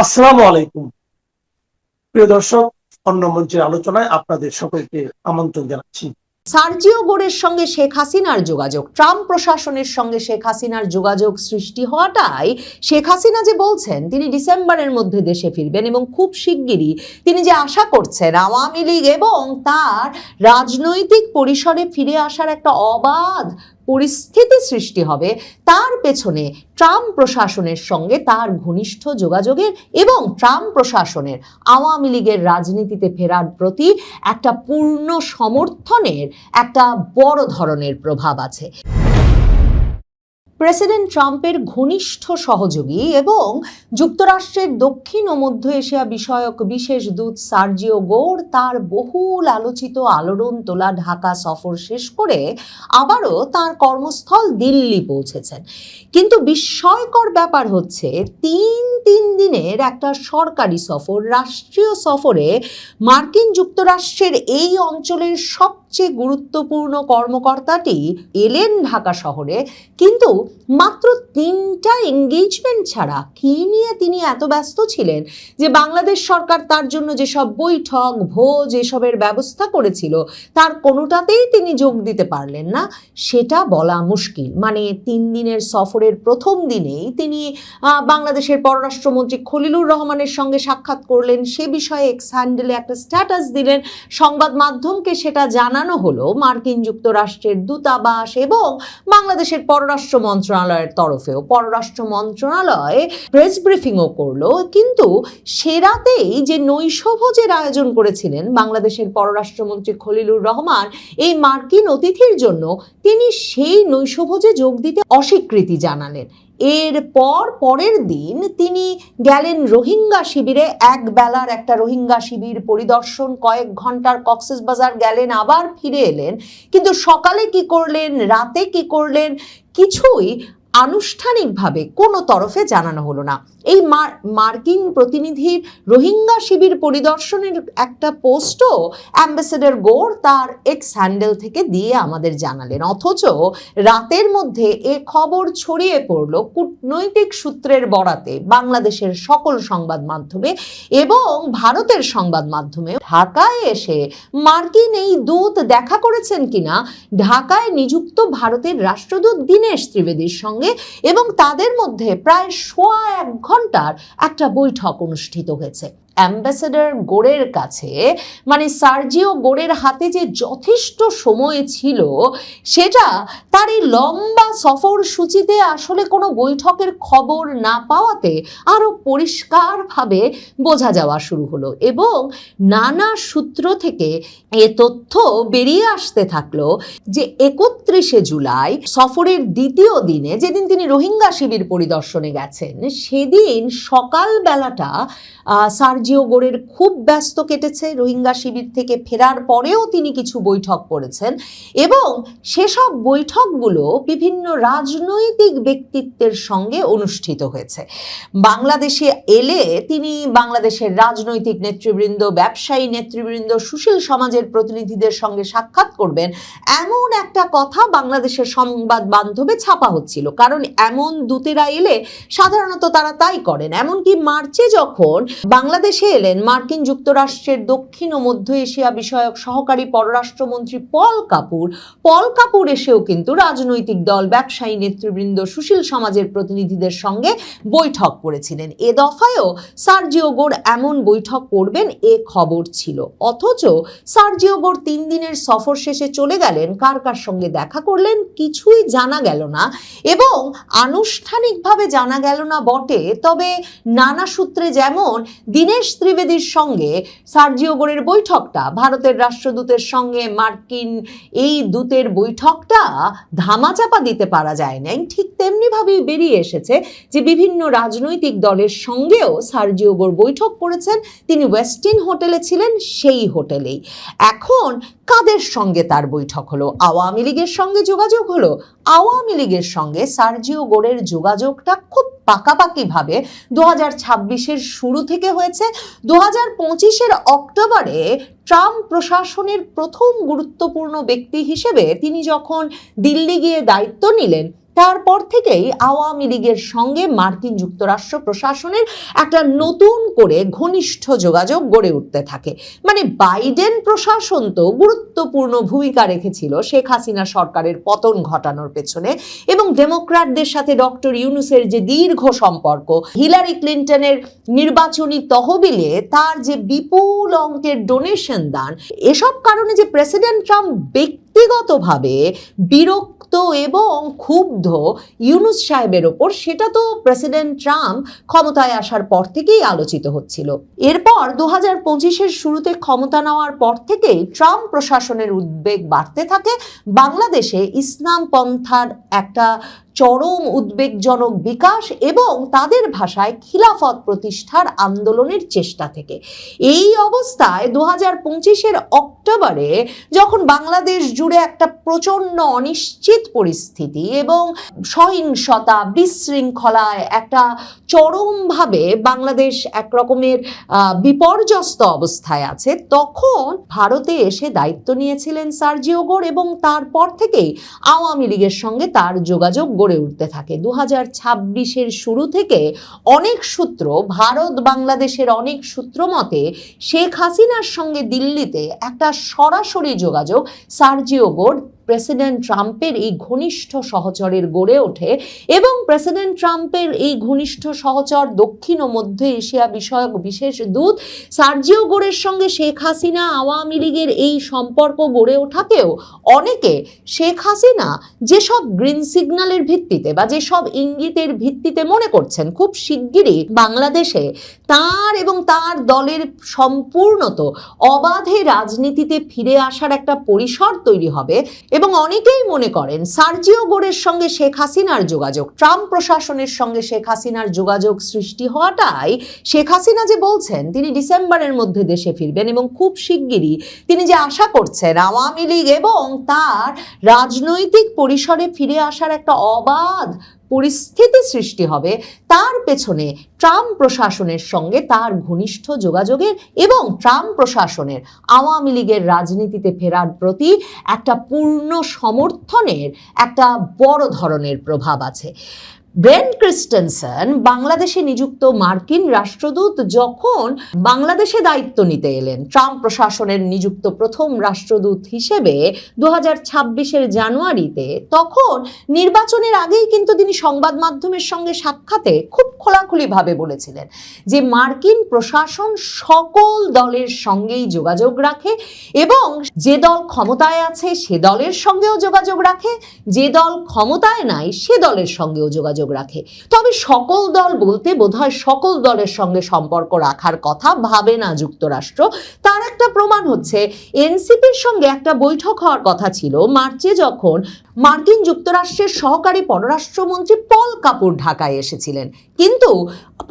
আসসালামু আলাইকুম প্রিয় দর্শক, অন্য মঞ্চের আলোচনায় আপনাদের সকলকে আমন্ত্রণ জানাচ্ছি। সার্জিও গোরের সঙ্গে শেখ হাসিনার যোগাযোগ, ট্রাম্প প্রশাসনের সঙ্গে শেখ হাসিনার যোগাযোগ সৃষ্টি হওয়াটাই শেখ হাসিনা যে বলছেন তিনি ডিসেম্বরের মধ্যে দেশে ফিরবেন এবং খুব শিগগিরই তিনি যে আশা করছেন আওয়ামী লীগ এবং তার রাজনৈতিক পরিসরে ফিরে আসার একটা অবাধ পরিস্থিতি সৃষ্টি হবে, তার পেছনে ট্রাম্প প্রশাসনের সঙ্গে তার ঘনিষ্ঠ যোগাযোগের এবং ট্রাম্প প্রশাসনের আওয়ামী লীগের রাজনীতিতে ফেরার প্রতি একটা পূর্ণ সমর্থনের একটা বড় ধরনের প্রভাব আছে। প্রেসিডেন্ট ট্রাম্পের ঘনিষ্ঠ সহযোগী এবং যুক্তরাষ্ট্রের দক্ষিণ ও মধ্য এশিয়া বিষয়ক বিশেষ দূত সার্জিও গোর তার বহুল আলোচিত আলোড়ন তোলা ঢাকা সফর শেষ করে আবারও তার কর্মস্থল দিল্লি পৌঁছেছেন। কিন্তু বিস্ময়কর ব্যাপার হচ্ছে তিন দিনের একটা সরকারি সফর, রাষ্ট্রীয় সফরে মার্কিন যুক্তরাষ্ট্রের এই অঞ্চলের সবচেয়ে গুরুত্বপূর্ণ কর্মকর্তাটি এলেন ঢাকা শহরে, কিন্তু মাত্র 3টা এঙ্গেজমেন্ট ছাড়া কি নিয়ে তিনি এত ব্যস্ত ছিলেন যে বাংলাদেশ সরকার তার জন্য যেসব বৈঠক ভোজ এসবের ব্যবস্থা করেছিল তার কোনোটাতেই তিনি যোগ দিতে পারলেন না, সেটা বলা মুশকিল। মানে 3 দিনের সফরের প্রথম দিনেই তিনি বাংলাদেশের পররাষ্ট্রমন্ত্রী খলিলুর রহমানের সঙ্গে সাক্ষাৎ করলেন, সে বিষয়ে এক্স হ্যান্ডেলে একটা স্ট্যাটাস দিলেন, সংবাদ মাধ্যমকে সেটা জানানো হলো মার্কিন যুক্তরাষ্ট্রের দূতাবাস এবং বাংলাদেশের পররাষ্ট্র মন্ত্রণালয়ের তরফেও। পররাষ্ট্র মন্ত্রণালয় প্রেস ব্রিফিংও করলো, কিন্তু সেরাতেই যে নৈশভোজের আয়োজন করেছিলেন বাংলাদেশের পররাষ্ট্রমন্ত্রী খলিলুর রহমান এই মার্কিন অতিথির জন্য, তিনি সেই নৈশভোজে যোগ দিতে অস্বীকৃতি জানালেন। এরপর পরের দিন তিনি গেলেন রোহিঙ্গা শিবিরে, এক বেলার একটা রোহিঙ্গা শিবির পরিদর্শন, কয়েক ঘন্টার কক্সবাজার গেলেন, আবার ফিরে এলেন। কিন্তু সকালে কি করলেন, রাতে কি করলেন, কিছুই আনুষ্ঠানিকভাবে কোনো তরফে জানানো হলো না। এই মার্কিন প্রতিনিধির রোহিঙ্গা শিবির পরিদর্শনের একটা পোস্টও অ্যাম্বাসেডর গোর তার এক্স হ্যান্ডেল থেকে দিয়ে আমাদের জানালেন, অথচ রাতের মধ্যে এ খবর ছড়িয়ে পড়ল কূটনৈতিক সূত্রের বরাতে বাংলাদেশের সকল সংবাদ মাধ্যমে এবং ভারতের সংবাদ মাধ্যমে। ঢাকায় এসে মার্কিন এই দূত দেখা করেছেন কিনা ঢাকায় নিযুক্ত ভারতের রাষ্ট্রদূত দীনেশ ত্রিবেদীর সঙ্গে, এবং তাদের মধ্যে প্রায় 1.25 ঘন্টার একটা বৈঠক অনুষ্ঠিত হয়েছে। অ্যাম্বাসেডর গোরের কাছে, মানে সার্জিও গোরের হাতে যে যথেষ্ট সময় ছিল সেটা তার এই লম্বা সফর সূচিতে আসলে কোনো বৈঠকের খবর না পাওয়াতে আরো পরিষ্কারভাবে বোঝা যাওয়া শুরু হলো এবং নানা সূত্র থেকে এ তথ্য বেরিয়ে আসতে থাকলো যে 31শে জুলাই সফরের দ্বিতীয় দিনে, যেদিন তিনি রোহিঙ্গা শিবির পরিদর্শনে গেছেন, সেদিন সকাল বেলাটা সার্জিও গোরের খুব ব্যস্ত কেটেছে। রোহিঙ্গা শিবির থেকে ফেরার পরেও তিনি কিছু বৈঠক করেছেন এবং সেসব বৈঠকগুলো বিভিন্ন রাজনৈতিক ব্যক্তিত্বের সঙ্গে অনুষ্ঠিত হয়েছে। বাংলাদেশে এলে তিনি বাংলাদেশের রাজনৈতিক নেতৃবৃন্দ, ব্যবসায়ী নেতৃবৃন্দ, সুশীল সমাজের প্রতিনিধিদের সঙ্গে সাক্ষাৎ করবেন, এমন একটা কথা বাংলাদেশের সংবাদ মাধ্যমে ছাপা হচ্ছিল, কারণ এমন দূতেরা এলে সাধারণত তারা তাই করেন। এমনকি মার্চে যখন বাংলাদেশে এলেন মার্কিন যুক্তরাষ্ট্রের দক্ষিণ ও মধ্য এশিয়া বিষয়ক সহকারী পররাষ্ট্রমন্ত্রী পল কাপুর এসেও কিন্তু রাজনৈতিক দল, ব্যবসায়ী নেতৃবৃন্দ, সুশীল সমাজের প্রতিনিধিদের সঙ্গে বৈঠক করেছিলেন। এ দফায়ও সার্জিও গোর এমন বৈঠক করবেন এ খবর ছিল, অথচ সার্জিও গোর 3 দিনের সফর শেষে চলে গেলেন, কার কার সঙ্গে দেখা করলেন কিছুই জানা গেল না এবং আনুষ্ঠানিকভাবে জানা গেল না বটে, তবে নানা সূত্রে যেমন দীনেশ ত্রিবেদীর সঙ্গে সার্জিও গোরের বৈঠকটা, ভারতের রাষ্ট্রদূতের সঙ্গে মার্কিন এই দূতের বৈঠকটা ধামাচাপা দিতে পারা যায় নাই, ঠিক তেমনিভাবেই বেরিয়ে এসেছে যে বিভিন্ন রাজনৈতিক দলের সঙ্গেও সার্জিও গোর বৈঠক করেছেন। তিনি ওয়েস্টিন হোটেলে ছিলেন, সেই হোটেলেই। এখন কাদের সঙ্গে তার বৈঠক হলো? আওয়ামী লীগের সঙ্গে যোগাযোগ হলো। আওয়ামী লীগের সঙ্গে সার্জিও গোরের যোগাযোগটা খুব পাকাপাকিভাবে 2026-এর শুরু থেকে হয়েছে। 2025-এর অক্টোবরে ট্রাম্প প্রশাসনের প্রথম গুরুত্বপূর্ণ ব্যক্তি হিসেবে তিনি যখন দিল্লি গিয়ে দায়িত্ব নিলেন, তারপর থেকেই আওয়ামী লীগের সঙ্গে মার্কিন যুক্তরাষ্ট্র প্রশাসনের একটা নতুন করে ঘনিষ্ঠ যোগাযোগ গড়ে উঠতে থাকে। মানে বাইডেন প্রশাসন তো গুরুত্বপূর্ণ ভূমিকা রেখেছিল শেখ হাসিনা সরকারের পতন ঘটানোর পেছনে, এবং ডেমোক্র্যাটদের সাথে ডক্টর ইউনূসের যে দীর্ঘ সম্পর্ক, হিলারি ক্লিন্টনের নির্বাচনী তহবিলে তার যে বিপুল অঙ্কের ডোনেশন দান, এসব কারণে যে প্রেসিডেন্ট ট্রাম্প ব্যক্তিগতভাবে বিরক্ত এবং ক্ষুব্ধ ইউনূস সাহেবের ওপর, সেটা তো প্রেসিডেন্ট ট্রাম্প ক্ষমতায় আসার পর থেকেই আলোচিত হচ্ছিল। এরপর 2025-এর শুরুতে ক্ষমতা নেওয়ার পর থেকেই ট্রাম্প প্রশাসনের উদ্বেগ বাড়তে থাকে বাংলাদেশে ইসলাম পন্থার একটা চরম উদ্বেগজনক বিকাশ এবং তাদের ভাষায় খিলাফত প্রতিষ্ঠার আন্দোলনের চেষ্টা থেকে। এই অবস্থায় 2025-এর অক্টোবরে যখন বাংলাদেশ জুড়ে একটা প্রচণ্ড অনিশ্চিত পরিস্থিতি এবং সহিংসতা বিশৃঙ্খলায় একটা চরমভাবে বাংলাদেশ এক রকমের বিপর্যস্ত অবস্থায় আছে, তখন ভারতে এসে দায়িত্ব নিয়েছিলেন সার্জিও গোর এবং তারপর থেকেই আওয়ামী লীগের সঙ্গে তার যোগাযোগ গড়ে উঠতে থাকে। 2026-এর শুরু থেকে অনেক সূত্র, ভারত বাংলাদেশের অনেক সূত্র মতে শেখ হাসিনার সঙ্গে দিল্লিতে একটা সরাসরি যোগাযোগ সার্জিও গোর প্রেসিডেন্ট ট্রাম্পের এই ঘনিষ্ঠ সহচরের গড়ে ওঠে এবং প্রেসিডেন্ট ট্রাম্পের এই ঘনিষ্ঠ সহচর দক্ষিণ ও মধ্য এশিয়া বিষয়ক বিশেষ দূত সার্জিও গোরের সঙ্গে শেখ হাসিনা আওয়ামী লীগের এই সম্পর্ক গড়ে ওঠাকেও অনেকে শেখ হাসিনা যেসব গ্রিন সিগন্যালের ভিত্তিতে বা যেসব ইঙ্গিতের ভিত্তিতে মনে করছেন খুব শিগগিরই বাংলাদেশে তার এবং তার দলের সম্পূর্ণত অবাধে রাজনীতিতে ফিরে আসার একটা পরিসর তৈরি হবে। এবং অনেকেই মনে করেন সার্জিও গোরের সঙ্গে শেখ হাসিনার যোগাযোগ, ট্রাম্প প্রশাসনের সঙ্গে শেখ হাসিনার যোগাযোগ সৃষ্টি হওয়াটাই, শেখ হাসিনা যে বলছেন তিনি ডিসেম্বরের মধ্যে দেশে ফিরবেন এবং খুব শিগগিরই তিনি যে আশা করছেন আওয়ামী লীগ এবং তার রাজনৈতিক পরিসরে ফিরে আসার একটা অবাধ পরিস্থিতি সৃষ্টি হবে, তার পেছনে ট্রাম্প প্রশাসনের সঙ্গে তার ঘনিষ্ঠ যোগাযোগের এবং ট্রাম্প প্রশাসনের আওয়ামী লীগের রাজনীতিতে ফেরার প্রতি একটা পূর্ণ সমর্থনের একটা বড় ধরনের প্রভাব আছে। ব্রেন ক্রিস্টেনসেন বাংলাদেশে নিযুক্ত মার্কিন রাষ্ট্রদূত যখন বাংলাদেশে দায়িত্ব নিতে এলেন ট্রাম্প প্রশাসনের নিযুক্ত প্রথম রাষ্ট্রদূত হিসেবে 2026-এর জানুয়ারিতে, তখন নির্বাচনের আগেই কিন্তু তিনি সংবাদ মাধ্যমের সঙ্গে সাক্ষাতে খুব খোলাখুলিভাবে বলেছিলেন যে মার্কিন প্রশাসন সকল দলের সঙ্গেই যোগাযোগ রাখে এবং যে দল ক্ষমতায় আছে সে দলের সঙ্গেও যোগাযোগ রাখে, যে দল ক্ষমতায় নাই সে দলের সঙ্গেও যোগাযোগ রাখে। তবে সকল দল বলতে বোধহয় সকল দলের সঙ্গে সম্পর্ক রাখার কথা ভাবে না যুক্তরাষ্ট্র। তার একটা প্রমাণ হচ্ছে এনসিপির সঙ্গে একটা বৈঠক হওয়ার কথা ছিল মার্চে, যখন মার্কিন যুক্তরাষ্ট্রের সহকারী পররাষ্ট্রমন্ত্রী পল কাপুর ঢাকায় এসেছিলেন, কিন্তু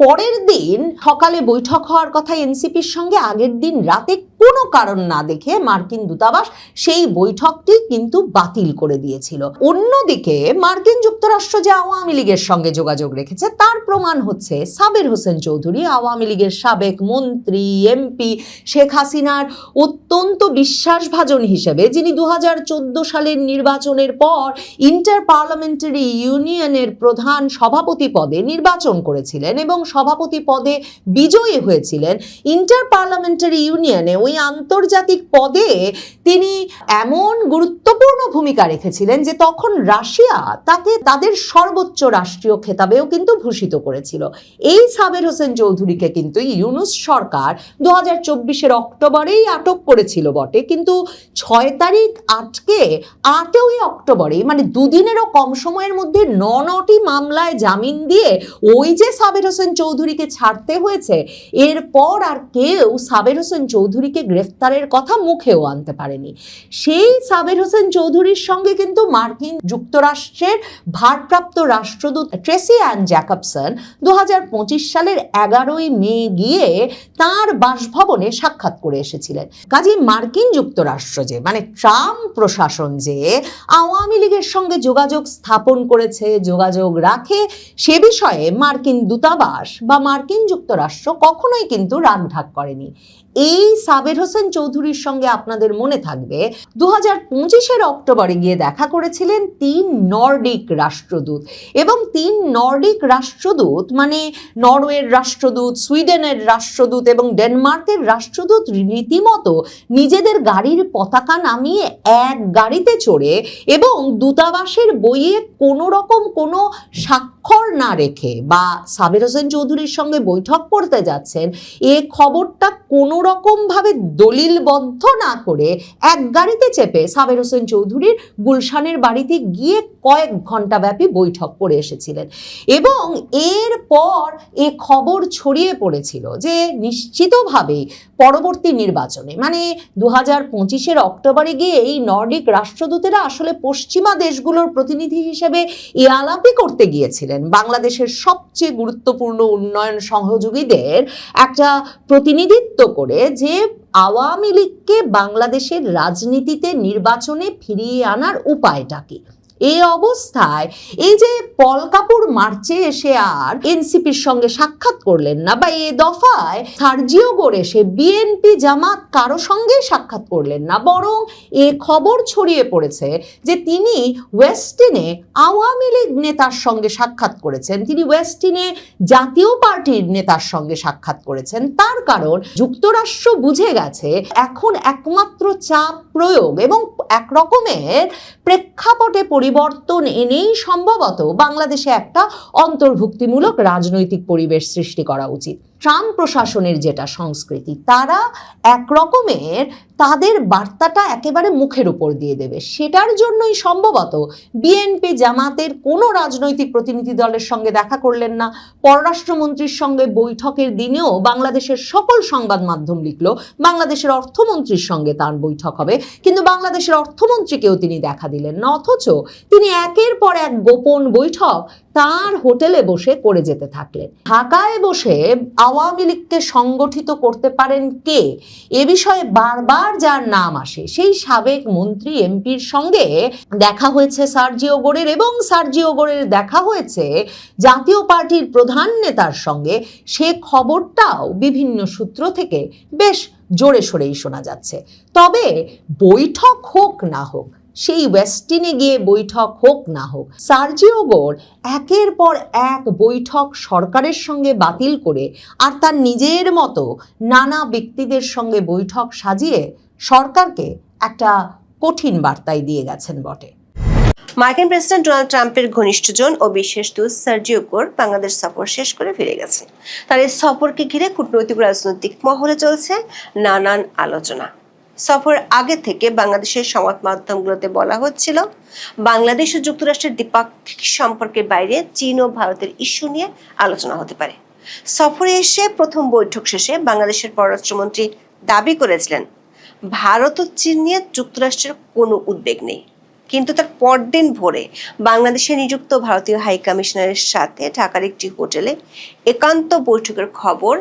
পরের দিন সকালে বৈঠক হওয়ার কথা এনসিপির সঙ্গে, আগের দিন রাতে কোনো কারণ না দেখে মার্কিন দূতাবাস সেই বৈঠকটি কিন্তু বাতিল করে দিয়েছিল। অন্যদিকে মার্কিন যুক্তরাষ্ট্র যে আওয়ামী লীগের সঙ্গে যোগাযোগ রেখেছে তার প্রমাণ হচ্ছে সাবের হোসেন চৌধুরী, আওয়ামী লীগের সাবেক মন্ত্রী, এমপি, শেখ হাসিনার অত্যন্ত বিশ্বাসভাজন হিসেবে, যিনি 2014 সালের নির্বাচনের পর ইন্টার পার্লামেন্টারি ইউনিয়নের প্রধান সভাপতি পদে নির্বাচন করেছিলেন এবং সভাপতি পদে বিজয়ী হয়েছিলেন। ইন্টার পার্লামেন্টারি ইউনিয়নে ওই আন্তর্জাতিক পদে তিনি এমন গুরুত্বপূর্ণ ভূমিকা রেখেছিলেন যে তখন রাশিয়া তাকে তাদের সর্বোচ্চ রাষ্ট্রীয় খেতাবেও কিন্তু ভূষিত করেছিল। এই সাবের হোসেন চৌধুরীকে কিন্তু ইউনূস সরকার 2024-এর অক্টোবরেই আটক করেছিল বটে, কিন্তু 6 তারিখ আটকে 8ই অক্টোবরে, মানে দুদিনেরও কম সময়ের মধ্যে 9টি মামলায় জামিন দিয়ে ওই যে সাবের হোসেন চৌধুরীকে ছাড়তে হয়েছে, এরপর আর কেউ সাবের হোসেন চৌধুরীকে গ্রেফতারের কথা মুখেও আনতে পারেনি। সেই সাবের হোসেন চৌধুরীর সঙ্গে কিন্তু মার্কিন যুক্তরাষ্ট্রের ভারপ্রাপ্ত রাষ্ট্রদূত ট্রেসি অ্যান জ্যাকবসন 2025 সালের 11ই মে গিয়ে তার বাসভবনে সাক্ষাৎ করে এসেছিলেন। কাজেই মার্কিন যুক্তরাষ্ট্র যে, মানে ট্রাম্প প্রশাসন যে আওয়ামী লীগের সঙ্গে যোগাযোগ স্থাপন করেছে, যোগাযোগ রাখে, সে বিষয়ে মার্কিন দূতাবাস বা মার্কিন যুক্তরাষ্ট্র কখনোই কিন্তু রাগঢাক করেনি। এই সাবের সাবের হোসেন চৌধুরীর সঙ্গে আপনাদের মনে থাকবে 2025-এর অক্টোবরে গিয়ে দেখা করেছিলেন 3 নর্ডিক রাষ্ট্রদূত, এবং 3 নর্ডিক রাষ্ট্রদূত মানে নরওয়ের রাষ্ট্রদূত, সুইডেনের রাষ্ট্রদূত এবং ডেনমার্কের রাষ্ট্রদূত রীতিমতো নিজেদের গাড়ির পতাকা নামিয়ে এক গাড়িতে চড়ে এবং দূতাবাসের বইয়ে কোনো রকম কোনো স্বাক্ষর না রেখে বা সাবের হোসেন চৌধুরীর সঙ্গে বৈঠক করতে যাচ্ছেন এ খবরটা কোনো রকম ভাবে দলিলবদ্ধ না করে এক গাড়িতে চেপে সাবের হোসেন চৌধুরীর গুলশানের বাড়িতে গিয়ে কয়েক ঘন্টা ব্যাপী বৈঠক করে এসেছিলেন। এবং এরপর এ খবর ছড়িয়ে পড়েছিল যে নিশ্চিতভাবেই পরবর্তী নির্বাচনে মানে 2025-এর অক্টোবরে গিয়ে এই নর্ডিক রাষ্ট্রদূতেরা আসলে পশ্চিমা দেশগুলোর প্রতিনিধি হিসেবে এ আলাপই করতে গিয়েছিলেন বাংলাদেশের সবচেয়ে গুরুত্বপূর্ণ উন্নয়ন সহযোগীদের একটা প্রতিনিধিত্ব করে যে আওয়ামী লীগকে বাংলাদেশের রাজনীতিতে নির্বাচনে ফিরিয়ে আনার উপায়টা কি। এই অবস্থায় এই যে পল কাপুর মার্চে এসে আর এনসিপির সঙ্গে সাক্ষাৎ করলেন না, বা এ দফায় সার্জিও গোরেসে বিএনপি জামাত কারো সঙ্গে সাক্ষাৎ করলেন না, বরং এ খবর ছড়িয়ে পড়েছে যে তিনি ওয়েস্টিনে আওয়ামী লীগ নেতার সঙ্গে সাক্ষাৎ করেছেন, তিনি ওয়েস্টিনে জাতীয় পার্টির নেতার সঙ্গে সাক্ষাৎ করেছেন। তার কারণ যুক্তরাষ্ট্র বুঝে গেছে এখন একমাত্র চাপ প্রয়োগ এবং একরকমের প্রেক্ষাপটে পরিবর্তন এনেই সম্ভবত বাংলাদেশে একটা অন্তর্ভুক্তিমূলক রাজনৈতিক পরিবেশ সৃষ্টি করা উচিত। ট্রাম্প প্রশাসনের যেটা সংস্কৃতি, তারা একরকমের তাদের বার্তাটা একেবারে মুখের উপর দিয়ে দেবে, সেটার জন্যই সম্ভবত বিএনপি জামাতের কোনো রাজনৈতিক প্রতিনিধি দলের সঙ্গে দেখা করলেন না। পররাষ্ট্রমন্ত্রীর সঙ্গে বৈঠকের দিনেও বাংলাদেশের সকল সংবাদ মাধ্যম লিখলো বাংলাদেশের অর্থমন্ত্রীর সঙ্গে তার বৈঠক হবে, কিন্তু বাংলাদেশের অর্থমন্ত্রীকেও তিনি দেখা দিলেন না, অথচ তিনি একের পর এক গোপন বৈঠক তার হোটেলে বসে করে যেতে থাকলেন। ঢাকায় বসে আওয়ামী লীগকে সংগঠিত করতে পারেন কে, এ বিষয়ে বারবার যার নাম আসে সেই সাবেক মন্ত্রী এমপির সঙ্গে দেখা হয়েছে সার্জিও গোরের, এবং সার্জিও গোরের দেখা হয়েছে জাতীয় পার্টির প্রধান নেতার সঙ্গে, সে খবরটাও বিভিন্ন সূত্র থেকে বেশ জোরে সোরেই শোনা যাচ্ছে। তবে বৈঠক হোক না হোক, সেই ওয়েস্টিনে গিয়ে বৈঠক হোক না হোক, সার্জিও গোর একের পর এক বৈঠক সরকারের সঙ্গে বাতিল করে আর তার নিজের মতো নানা ব্যক্তিদের সঙ্গে বৈঠক সাজিয়ে সরকারকে একটা কঠিন বার্তাই দিয়ে গেছেন বটে। মার্কিন প্রেসিডেন্ট ডোনাল্ড ট্রাম্পের ঘনিষ্ঠজন ও বিশেষ দূত সার্জিও গোর বাংলাদেশ সফর শেষ করে ফিরে গেছে। তার এই সফরকে ঘিরে কূটনৈতিক রাজনৈতিক মহলে চলছে নানান আলোচনা। সফর আগে থেকে বাংলাদেশের সংবাদ মাধ্যমগুলোতে বলা হচ্ছিল বাংলাদেশ ও যুক্তরাষ্ট্রের দ্বিপাক্ষিক সম্পর্কের বাইরে চীন ও ভারতের ইস্যু নিয়ে আলোচনা হতে পারে। সফরে এসে প্রথম বৈঠক শেষে বাংলাদেশের পররাষ্ট্রমন্ত্রী দাবি করেছিলেন ভারত ও চীন নিয়ে যুক্তরাষ্ট্রের কোনো উদ্বেগ নেই, কিন্তু তার পরদিন ভোরে বাংলাদেশে নিযুক্ত ভারতীয় হাই কমিশনারের সাথে ঢাকার একটি হোটেলে একান্ত বৈঠকের খবর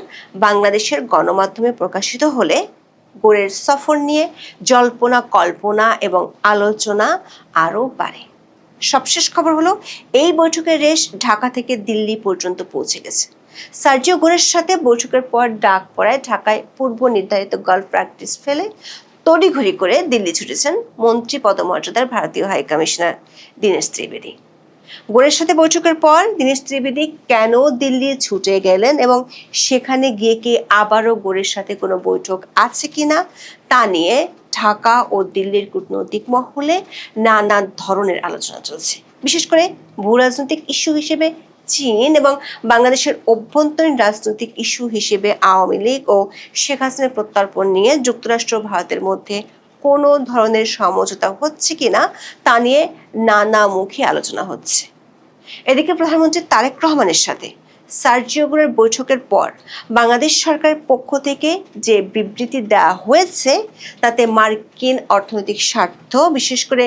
বাংলাদেশের গণমাধ্যমে প্রকাশিত হলে গোরের সফর নিয়ে জল্পনা কল্পনা এবং আলোচনা আরও বাড়ে। সবশেষ খবর হলো এই বৈঠকের রেশ ঢাকা থেকে দিল্লি পর্যন্ত পৌঁছে গেছে। সার্জিও গোরের সাথে বৈঠকের পর ডাক পড়ায় ঢাকায় পূর্ব নির্ধারিত গলফ প্র্যাকটিস ফেলে তড়িঘড়ি করে দিল্লি ছুটেছেন মন্ত্রী পদমর্যাদার ভারতীয় হাই কমিশনার দীনেশ ত্রিবেদী। গোরের সাথে বৈঠকের পর দীনেশ ত্রিবেদী কেন দিল্লি ছুটে গেলেন এবং সেখানে গিয়ে কি আবারও গোরের সাথে কোনো বৈঠক আছে কিনা তা নিয়ে ঢাকা ও দিল্লির কূটনৈতিক মহলে নানা ধরনের আলোচনা চলছে। বিশেষ করে ভূ রাজনৈতিক ইস্যু হিসেবে চীন এবং বাংলাদেশের অভ্যন্তরীণ রাজনৈতিক ইস্যু হিসেবে আওয়ামী লীগ ও শেখ হাসিনার প্রত্যর্পণ নিয়ে যুক্তরাষ্ট্র ভারতের মধ্যে কোনো ধরনের সমঝোতা হচ্ছে কিনা তা নিয়ে নানামুখী আলোচনা হচ্ছে। এদিকে প্রধানমন্ত্রী তারেক রহমানের সাথে সার্জিও গোরের বৈঠকের পর বাংলাদেশ সরকারের পক্ষ থেকে যে বিবৃতি দেওয়া হয়েছে তাতে মার্কিন অর্থনৈতিক স্বার্থ বিশেষ করে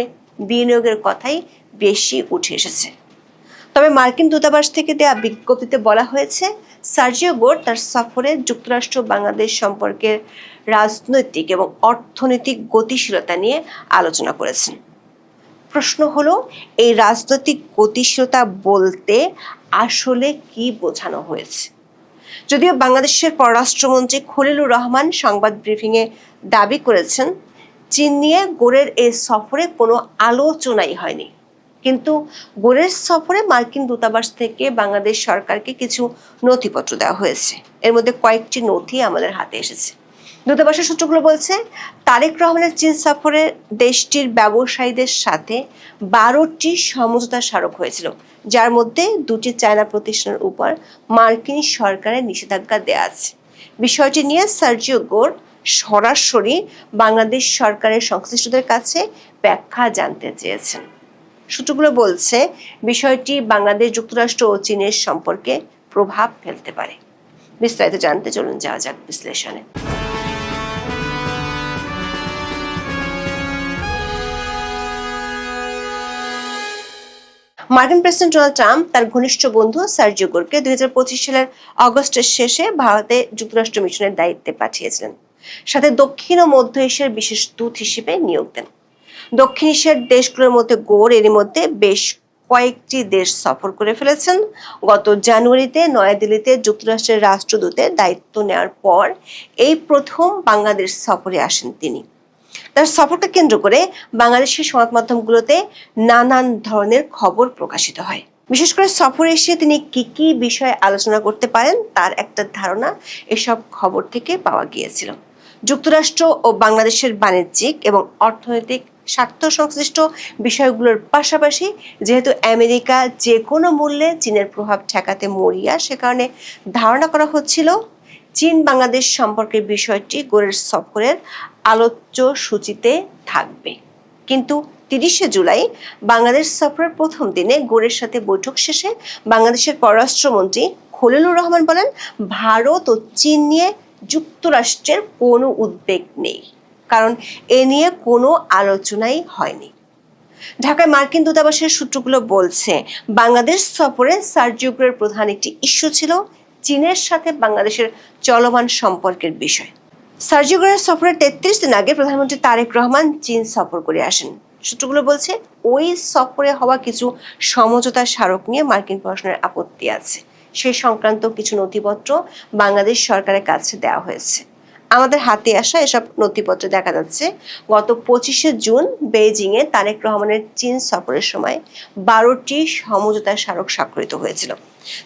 বিনিয়োগের কথাই বেশি উঠে এসেছে। তবে মার্কিন দূতাবাস থেকে দেওয়া বিজ্ঞপ্তিতে বলা হয়েছে সার্জিও গোর তার সফরে যুক্তরাষ্ট্র বাংলাদেশ সম্পর্কের রাজনৈতিক এবং অর্থনৈতিক গতিশীলতা নিয়ে আলোচনা করেছেন। প্রশ্ন হলো এই রাজনৈতিক গতিশীলতা বলতে আসলে কি বোঝানো হয়েছে? যদিও বাংলাদেশের পররাষ্ট্রমন্ত্রী খলিলুর রহমান সংবাদ ব্রিফিংয়ে দাবি করেছেন চীন নিয়ে গোরের এই সফরে কোনো আলোচনাই হয়নি। কিন্তু গোরের সফরে মার্কিন দূতাবাস থেকে বাংলাদেশ সরকারকে কিছু নথিপত্র দেওয়া হয়েছে। এর মধ্যে কয়েকটি নথি আমাদের হাতে এসেছে। দূতাবাসের সূত্রগুলো বলছে তারেক রহমানের চীন সফরে দেশটির ব্যবসায়ীদের সাথে 12টি সমঝোতা স্মারক হয়েছিল, যার মধ্যে 2টি চায়না প্রতিষ্ঠানের উপর মার্কিন সরকারের নিষেধাজ্ঞা দেওয়া আছে। বিষয়টি নিয়ে সার্জিও গোর সরাসরি বাংলাদেশ সরকারের সংশ্লিষ্টদের কাছে ব্যাখ্যা জানতে চেয়েছেন। সূত্রগুলো বলছে বিষয়টি বাংলাদেশ, যুক্তরাষ্ট্র ও চীনের সম্পর্কে প্রভাব ফেলতে পারে। বিস্তারিত জানতে চলুন যাওয়া যাক বিশ্লেষণে। মার্কিন প্রেসিডেন্ট ডোনাল্ড ট্রাম্প তার ঘনিষ্ঠ বন্ধু সার্জিও গোরকে 2025 সালের অগস্টের শেষে ভারতে যুক্তরাষ্ট্র মিশনের দায়িত্বে পাঠিয়েছিলেন, সাথে দক্ষিণ ও মধ্য এশিয়ার বিশেষ দূত হিসেবে নিয়োগ দেন। দক্ষিণ এশিয়ার দেশগুলোর মধ্যে গোর এরই মধ্যে বেশ কয়েকটি দেশ সফর করে ফেলেছেন। গত জানুয়ারিতে নয়াদিল্লিতে যুক্তরাষ্ট্রের রাষ্ট্রদূতের দায়িত্ব নেওয়ার পর এই প্রথম বাংলাদেশ সফরে আসেন তিনি। তার সফরকে কেন্দ্র করে বাংলাদেশের সংবাদ মাধ্যমগুলোতে নানান ধরনের খবর প্রকাশিত হয়। বিশেষ করে সফরে এসে তিনি কি কি বিষয়ে আলোচনা করতে পারেন তার একটা ধারণা এসব খবর থেকে পাওয়া গিয়েছিল। যুক্তরাষ্ট্র ও বাংলাদেশের বাণিজ্যিক এবং অর্থনৈতিক স্বার্থ সংশ্লিষ্ট বিষয়গুলোর পাশাপাশি যেহেতু আমেরিকা যে কোনো মূল্যে চীনের প্রভাব ঠেকাতে মরিয়া, সে কারণে ধারণা করা হচ্ছিল চীন বাংলাদেশ সম্পর্কের বিষয়টি গোরের সফরের আলোচ্য সূচিতে থাকবে। কিন্তু 30শে জুলাই বাংলাদেশ সফরের প্রথম দিনে গোরের সাথে বৈঠক শেষে বাংলাদেশের পররাষ্ট্রমন্ত্রী খলিলুর রহমান বলেন, ভারত ও চীন নিয়ে যুক্তরাষ্ট্রের কোনো উদ্বেগ নেই, কারণ এ নিয়ে কোনো আলোচনাই হয়নি। ঢাকায় মার্কিন দূতাবাসের সূত্রগুলো বলছে বাংলাদেশ সফরে সার্জিও গোরের প্রধান একটি ইস্যু ছিল চীনের সাথে বাংলাদেশের চলমান সম্পর্কের বিষয়। সার্জিও গোরের সফরের 33 দিন আগে প্রধানমন্ত্রী তারেক রহমান চীন সফর করে আসেন। সূত্রগুলো বলছে ওই সফরে হওয়া কিছু সমঝোতা স্মারক নিয়ে মার্কিন প্রশাসনের আপত্তি আছে। সেই সংক্রান্ত কিছু নথিপত্র বাংলাদেশ সরকারের কাছে দেওয়া হয়েছে। আমাদের হাতে আসা এসব নথিপত্রে দেখা যাচ্ছে গত 25শে জুন বেইজিংয়ে তারেক রহমানের চীন সফরের সময় 12টি সমঝোতা স্মারক স্বাক্ষরিত হয়েছিল।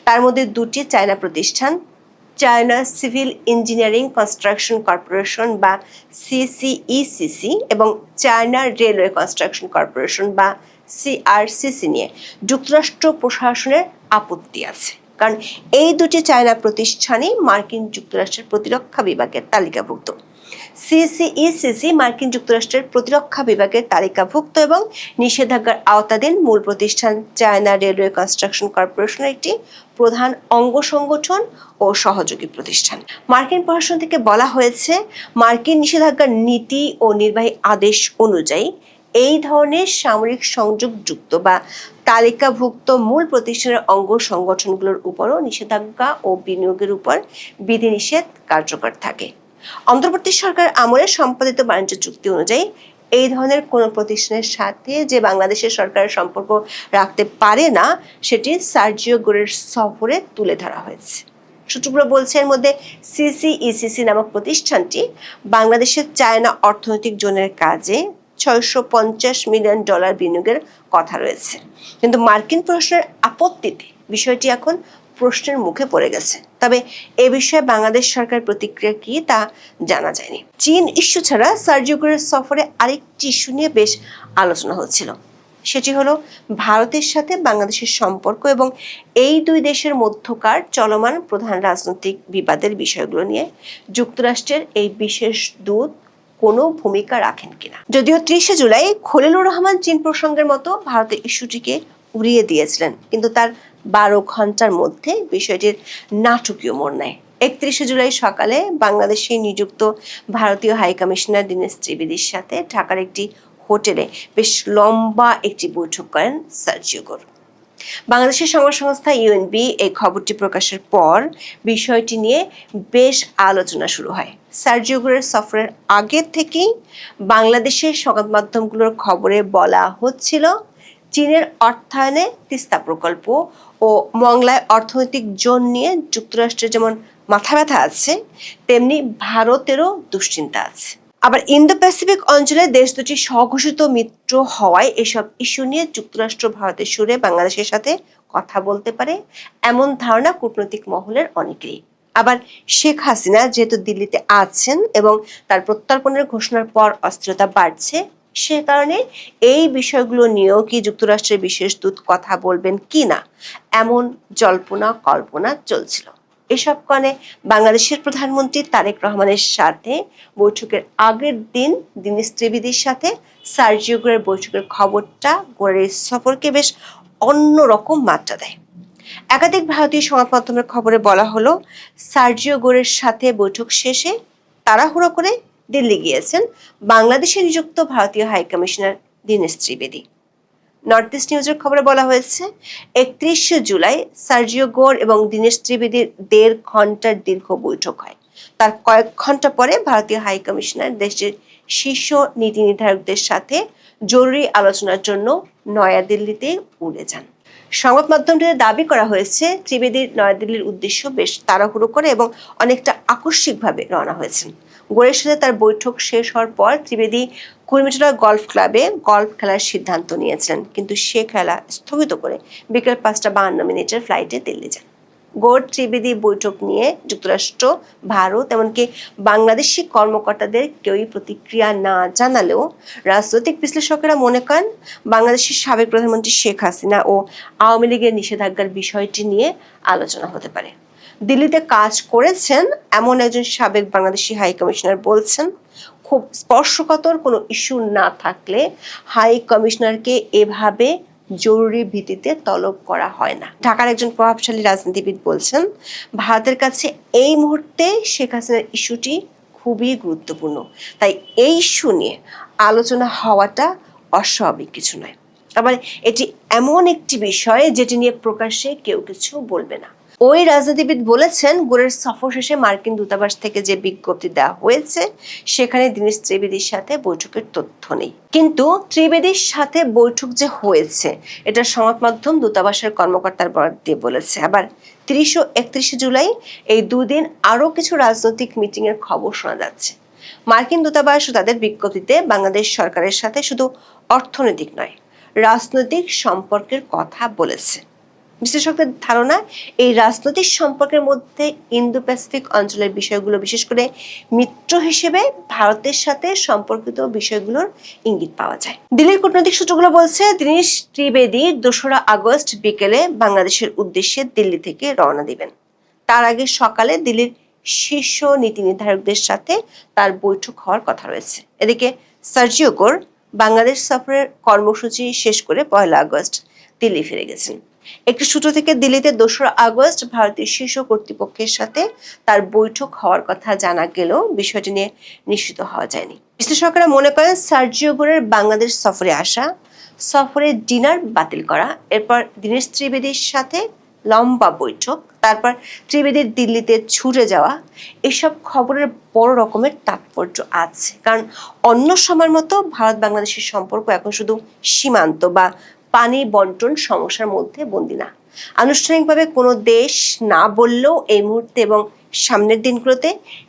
তার মধ্যে 2টি চায়না প্রতিষ্ঠান, China civil engineering construction corporation বা সিসিইসিসি এবং চায়না রেলওয়ে কনস্ট্রাকশন কর্পোরেশন বা সিআরসিসি নিয়ে যুক্তরাষ্ট্র প্রশাসনের আপত্তি আছে, কারণ এই দুটি চায়না প্রতিষ্ঠানই মার্কিন যুক্তরাষ্ট্রের প্রতিরক্ষা বিভাগের তালিকাভুক্ত। সিসিইসিসি মার্কিন যুক্তরাষ্ট্রের প্রতিরক্ষা বিভাগের তালিকাভুক্ত এবং নিষেধাজ্ঞার আওতাধীন। মূল প্রতিষ্ঠান চায়না রেলওয়ে কনস্ট্রাকশন কর্পোরেশনের একটি প্রধান অঙ্গ সংগঠন ও সহযোগী প্রতিষ্ঠান। মার্কিন প্রশাসন থেকে বলা হয়েছে মার্কিন নিষেধাজ্ঞার নীতি ও নির্বাহী আদেশ অনুযায়ী এই ধরনের সামরিক সংযোগ যুক্ত বা তালিকাভুক্ত মূল প্রতিষ্ঠানের অঙ্গ সংগঠনগুলোর উপরও নিষেধাজ্ঞা ও বিনিয়োগের উপর বিধিনিষেধ কার্যকর থাকে। অন্তর্বর্তী সরকার আমলে সম্পাদিত বাণিজ্য চুক্তি অনুযায়ী এই ধরনের কোনো প্রতিষ্ঠানের সাথে যে বাংলাদেশের সরকারের সম্পর্ক রাখতে পারে না, সেটি সার্জিও গোরের সফরে তুলে ধরা হয়েছে। সূত্রগুলো বলছে এর মধ্যে সিসিইসিসি নামক প্রতিষ্ঠানটি বাংলাদেশের চায়না অর্থনৈতিক জোনের কাজে $650 মিলিয়ন বিনিয়োগের কথা রয়েছে। কিন্তু মার্কিন প্রশাসনের আপত্তিতে বিষয়টি এখন প্রশ্নের মুখে পড়ে গেছে। তবে এ বিষয়ে বাংলাদেশ সরকারের প্রতিক্রিয়া কি তা জানা যায়নি। চীন ইস্যু ছাড়া সার্জিও গোরের সফরে আরেকটি ইস্যু নিয়ে বেশ আলোচনা হচ্ছিল। সেটি হলো ভারতের সাথে বাংলাদেশের সম্পর্ক এবং এই দুই দেশের মধ্যকার চলমান প্রধান রাজনৈতিক বিবাদের বিষয়গুলো নিয়ে যুক্তরাষ্ট্রের এই বিশেষ দূত কোনো ভূমিকা রাখেন কিনা। যদিও 30শে জুলাই খলিলুর রহমান চীন প্রসঙ্গের মতো ভারতের ইস্যুটিকে উড়িয়ে দিয়েছিলেন, কিন্তু তার 12 ঘন্টার মধ্যে বিষয়টির নাটকীয় মোড় নেয়। 31শে জুলাই সকালে বাংলাদেশে নিযুক্ত ভারতীয় হাইকমিশনার দীনেশ ত্রিবেদীর সাথে ঢাকার একটি হোটেলে বেশ লম্বা একটি বৈঠক করেন সার্জিও গোর। বাংলাদেশের সংবাদ সংস্থা ইউএনবি এই খবরটি প্রকাশের পর বিষয়টি নিয়ে বেশ আলোচনা শুরু হয়। সার্জিও গোরের সফরের আগে থেকেই বাংলাদেশের সংবাদ মাধ্যমগুলোর খবরে বলা হচ্ছিল চীনের অর্থায়নে তিস্তা প্রকল্প ও মংলায় অর্থনৈতিক জোন নিয়ে যুক্তরাষ্ট্রের যেমন মাথা ব্যথা আছে, তেমনি ভারতেরও দুশ্চিন্তা আছে। আবার ইন্দো প্যাসিফিক অঞ্চলে দেশ দুটি স্বঘোষিত মিত্র হওয়ায় এসব ইস্যু নিয়ে যুক্তরাষ্ট্র ভারতের সুরে বাংলাদেশের সাথে কথা বলতে পারে এমন ধারণা কূটনৈতিক মহলের অনেকেরই। আবার শেখ হাসিনা যেহেতু দিল্লিতে আছেন এবং তার প্রত্যর্পণের ঘোষণার পর অস্থিরতা বাড়ছে, সে কারণে এই বিষয়গুলো নিয়েও কি যুক্তরাষ্ট্রের বিশেষ দূত কথা বলবেন কিনা এমন জল্পনা কল্পনা চলছিল। এসব কারণে বাংলাদেশের প্রধানমন্ত্রী তারেক রহমানের সাথে বৈঠকের আগের দিন দীনেশ ত্রিবেদীর সাথে সার্জিও গোরের বৈঠকের খবরটা গোরের সফরকে বেশ অন্যরকম মাত্রা দেয়। একাধিক ভারতীয় সংবাদ মাধ্যমের খবরে বলা হলো, সার্জিও গোরের সাথে বৈঠক শেষে তাড়াহুড়ো করে দিল্লি গিয়েছেন বাংলাদেশে নিযুক্ত ভারতীয় high commissioner Dinesh Trivedi. North east নিউজের খবরে বলা হয়েছে, 31শে জুলাই সার্জিও গোর এবং দীনেশ ত্রিবেদীর 1.5 ঘন্টার দীর্ঘ বৈঠক হয়। তার কয়েক ঘন্টা পরে ভারতীয় হাইকমিশনার দেশের শীর্ষ নীতি নির্ধারকদের সাথে জরুরি আলোচনার জন্য নয়াদিল্লিতে উড়ে যান। সংবাদ মাধ্যমটিতে দাবি করা হয়েছে, ত্রিবেদীর নয়াদিল্লির উদ্দেশ্য বেশ তাড়াহুড়ো করে এবং অনেকটা আকস্মিকভাবে রওনা হয়েছেন। গোরের সাথে তার বৈঠক শেষ হওয়ার পর ত্রিবেদী কুর্মিটোলা গলফ ক্লাবে গলফ খেলার সিদ্ধান্ত নিয়েছিলেন, কিন্তু সে খেলা স্থগিত করে বিকেল 5:52 ফ্লাইটে দিল্লি যান। গোর ত্রিবেদী বৈঠক নিয়ে যুক্তরাষ্ট্র, ভারত এমনকি বাংলাদেশি কর্মকর্তাদের কেউই প্রতিক্রিয়া না জানালেও রাজনৈতিক বিশ্লেষকেরা মনে করেন বাংলাদেশের সাবেক প্রধানমন্ত্রী শেখ হাসিনা ও আওয়ামী লীগের নিষেধাজ্ঞার বিষয়টি নিয়ে আলোচনা হতে পারে। দিল্লিতে কাজ করেছেন এমন একজন সাবেক বাংলাদেশি হাই কমিশনার বলছেন, খুব স্পর্শকাতর কোনো ইস্যু না থাকলে হাই কমিশনারকে এভাবে জরুরি ভিত্তিতে তলব করা হয় না। ঢাকার একজন প্রভাবশালী রাজনীতিবিদ বলছেন, ভারতের কাছে এই মুহূর্তে শেখ হাসিনার ইস্যুটি খুবই গুরুত্বপূর্ণ, তাই এই ইস্যু নিয়ে আলোচনা হওয়াটা অস্বাভাবিক কিছু নয়। আবার এটি এমন একটি বিষয় যেটি নিয়ে প্রকাশ্যে কেউ কিছু বলবে না। ওই রাজনীতিবিদ বলেছেন, গোরের সফর শেষে মার্কিন দূতাবাস থেকে যে বিজ্ঞপ্তি দেওয়া হয়েছে সেখানে দীনেশ ত্রিবেদীর সাথে বৈঠকের তথ্য নেই, কিন্তু ত্রিবেদীর সাথে বৈঠক যে হয়েছে এটা সংবাদ মাধ্যম দূতাবাসের কর্মকর্তার বরাত দিয়ে বলেছে। আবার 30 ও 31 জুলাই এই দুদিন আরো কিছু রাজনৈতিক মিটিং এর খবর শোনা যাচ্ছে। মার্কিন দূতাবাস তাদের বিজ্ঞপ্তিতে বাংলাদেশ সরকারের সাথে শুধু অর্থনৈতিক নয়, রাজনৈতিক সম্পর্কের কথা বলেছে। বিশ্লেষকদের ধারণা, এই রাজনৈতিক সম্পর্কের মধ্যে ইন্দো প্যাসিফিক অঞ্চলের বিষয়গুলো, বিশেষ করে মিত্র হিসেবে ভারতের সাথে সম্পর্কিত বিষয়গুলোর ইঙ্গিত পাওয়া যায়। দিল্লির কূটনৈতিক সূত্রগুলো বলছে, দীনেশ ত্রিবেদী 2রা আগস্ট বিকেলে বাংলাদেশের উদ্দেশ্যে দিল্লি থেকে রওনা দিবেন। তার আগে সকালে দিল্লির শীর্ষ নীতি নির্ধারকদের সাথে তার বৈঠক হওয়ার কথা রয়েছে। এদিকে সার্জিও গোর বাংলাদেশ সফরের কর্মসূচি শেষ করে 1 আগস্ট দিল্লি ফিরে গেছেন। একটি সূত্র থেকে দিল্লিতে 2রা আগস্ট ভারতীয় শীর্ষ কর্তৃপক্ষের সাথে তার বৈঠক হওয়ার কথা জানা গেলেও বিষয়টি নিয়ে নিশ্চিত হওয়া যায়নি। বিশ্লেষকেরা মনে করেন, সার্জিও গোরের বাংলাদেশ সফরে আসা, সফরে ডিনার বাতিল করা, এরপর দীনেশ ত্রিবেদীর সাথে লম্বা বৈঠক, তারপর ত্রিবেদীর দিল্লিতে ছুটে যাওয়া, এসব খবরের বড় রকমের তাৎপর্য আছে। কারণ অন্য সময়ের মতো ভারত বাংলাদেশের সম্পর্ক এখন শুধু সীমান্ত বা পানি বন্টন সমস্যার মধ্যে বন্দী না। আনুষ্ঠানিকভাবে কোনো দেশ না বললেও এই মুহূর্তে এবং সামনের দিনগুলোতে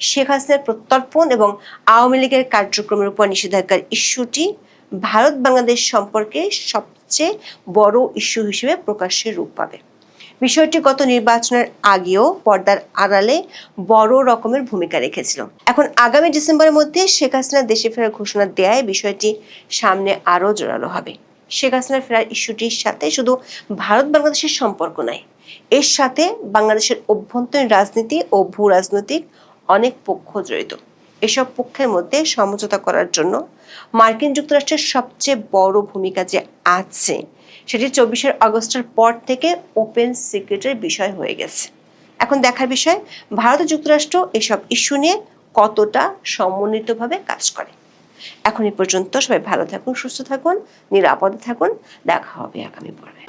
শেখ হাসিনার প্রত্যর্পণ এবং আওয়ামী লীগের কার্যক্রমের উপর নিষেধাজ্ঞার ইস্যুটি ভারত বাংলাদেশ সম্পর্কে সবচেয়ে বড় ইস্যু হিসেবে প্রকাশ্যে রূপ পাবে। বিষয়টি গত নির্বাচনের আগেও পর্দার আড়ালে বড় রকমের ভূমিকা রেখেছিল। এখন আগামী ডিসেম্বরের মধ্যে শেখ হাসিনা দেশে ফেরার ঘোষণা দেয় বিষয়টি সামনে আরো জোরালো হবে। শেখ হাসিনার ফেরার ইস্যুটির সাথে শুধু ভারত বাংলাদেশের সম্পর্ক নাই, এর সাথে বাংলাদেশের অভ্যন্তরীণ রাজনীতি ও ভূ রাজনৈতিক অনেক পক্ষ জড়িত। এসব পক্ষের মধ্যে সমঝোতা করার জন্য মার্কিন যুক্তরাষ্ট্রের সবচেয়ে বড় ভূমিকা যে আছে সেটি 24 আগস্টের পর থেকে ওপেন সিক্রেটের বিষয় হয়ে গেছে। এখন দেখার বিষয়, ভারত ও যুক্তরাষ্ট্র এসব ইস্যু নিয়ে কতটা সমন্বিতভাবে কাজ করে। এখন এই পর্যন্ত, সবাই ভালো থাকুন, সুস্থ থাকুন, নিরাপদে থাকুন। দেখা হবে আগামী পর্বে।